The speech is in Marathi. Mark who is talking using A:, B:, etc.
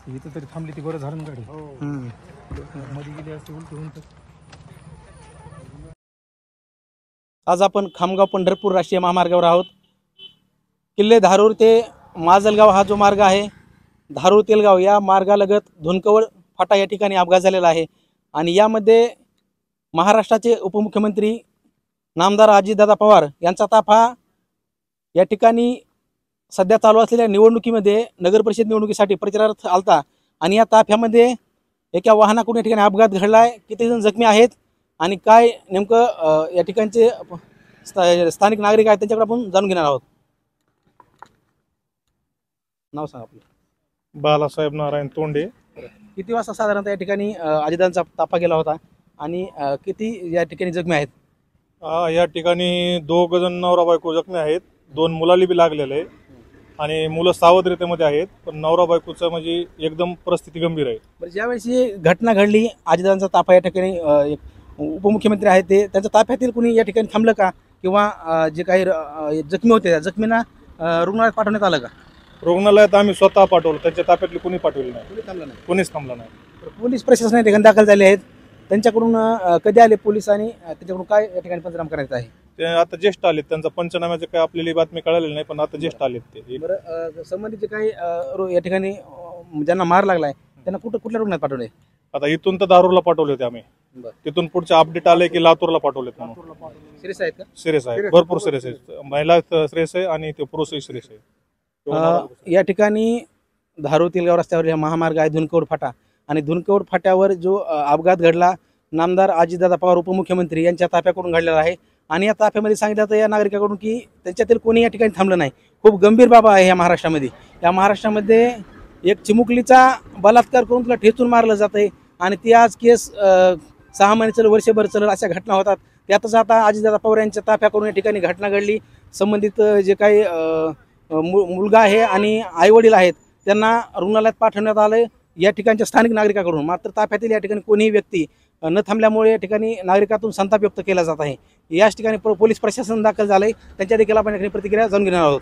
A: इथं तरी थांबली ती बरं झालं ना गाडी.
B: हम्म.
A: मध्ये गेली असते उलटी होऊन तर.
B: आज आपण खामगाव पंढरपूर राष्ट्रीय महामार्गावर आहोत. किल्ले धारूर ते माजलगाव हा जो मार्ग आहे, धारूर तेलगाव या मार्गालगत धुनकवड फाटा या ठिकाणी अपघात झालेला आहे. आणि यामध्ये महाराष्ट्राचे उपमुख्यमंत्री नामदार अजितदादा पवार यांचा ताफा या ठिकाणी सध्या चालू असलेल्या निवडणुकीमध्ये नगर परिषद निवडणुकीसाठी प्रचारार्थ आलता. आणि या ताफ्यामध्ये एका वाहनाकडून या ठिकाणी अपघात घडलाय. किती जण जखमी आहेत आणि काय नेमकं या ठिकाणचे स्थानिक नागरिक आहेत त्यांच्याकडे आपण जाणून घेणार आहोत. नाव सांगा आपलं.
C: बालासाहेब नारायण तोंडे.
B: किती वाजता साधारणतः या ठिकाणी अजितदादांचा ताफा गेला होता आणि किती या ठिकाणी जखमी आहेत?
C: या ठिकाणी 2 जण नवरा बायको जखमी आहेत. 2 मुलाली बी लागलेले आहे आणि मुलं सावधरितेमध्ये आहेत. पण नवरा बायकोचं म्हणजे एकदम परिस्थिती गंभीर आहे.
B: बरं, ज्यावेळेस ही घटना घडली अजितदादांचा ताफा या ठिकाणी उपमुख्यमंत्री आहेत ते त्यांच्या ताफ्यातील कुणी या ठिकाणी थांबलं का, किंवा जे काही जखमी होते त्या जखमींना रुग्णालयात पाठवण्यात आलं का?
C: रुग्णालयात आम्ही स्वतः पाठवलं, त्यांच्या ताफ्यातले कुणी पाठवलं नाही,
B: कुणी थांबलं नाही.
C: कोणीच थांबलं नाही.
B: पोलीस प्रशासन या ठिकाणी दाखल झाले आहेत. त्यांच्याकडून कधी आले पोलीस आणि त्यांच्याकडून काय या ठिकाणी पंचनामा करायचं आहे?
C: ते आता ज्येष्ठ आलेत. त्यांचा पंचनाम्याचे काय आपल्याला बातमी कळालेली नाही, पण आता ज्येष्ठ आलेत ते.
B: बरं, संबंधित जे काही या ठिकाणी ज्यांना मार लागलाय त्यांना कुठल्या रुग्णालयात पाठवले?
C: आता इथून तर दारूरला पाठवले होते आम्ही. तिथून पुढचे अपडेट आले की लातूरला पाठवलेत म्हणून.
B: सिरियस आहेत का?
C: सिरियस आहे, भरपूर सिरियस आहे. महिला सिरियस आहे आणि ते पुरुषही सिरियस आहे.
B: या ठिकाणी धारूर तेलगाव रस्त्यावर महामार्ग आहे धुनकवड फाटा, आणि धुनकवड फाट्यावर जो अपघात घडला नामदार अजितदादा पवार उपमुख्यमंत्री यांच्या ताफ्याकडून घडलेला आहे. आणि या ताफ्यामध्ये सांगितलं जातं या नागरिकाकडून की त्यांच्यातील कोणी या ठिकाणी थांबलं नाही. खूप गंभीर बाब आहे या महाराष्ट्रामध्ये. या महाराष्ट्रामध्ये एक चिमुकलीचा बलात्कार करून तुला ठेचून मारलं जातं आहे आणि ती आज केस 6 महिने चल वर्षभर चल अशा घटना होतात. त्यातच आता अजितदादा पवार यांच्या ताफ्याकडून या ठिकाणी घटना घडली. संबंधित जे काही मुलगा आहे आणि आईवडील आहेत त्यांना रुग्णालयात पाठवण्यात आलं या ठिकाणच्या स्थानिक नागरिकाकडून. मात्र ताफ्यातील या ठिकाणी कोणीही व्यक्ती न थांबल्यामुळे या ठिकाणी नागरिकातून संताप व्यक्त केला जात आहे. याच ठिकाणी पोलीस प्रशासन दाखल झालंय. त्यांच्या देखील आपण या ठिकाणी प्रतिक्रिया जाणून घेणार आहोत.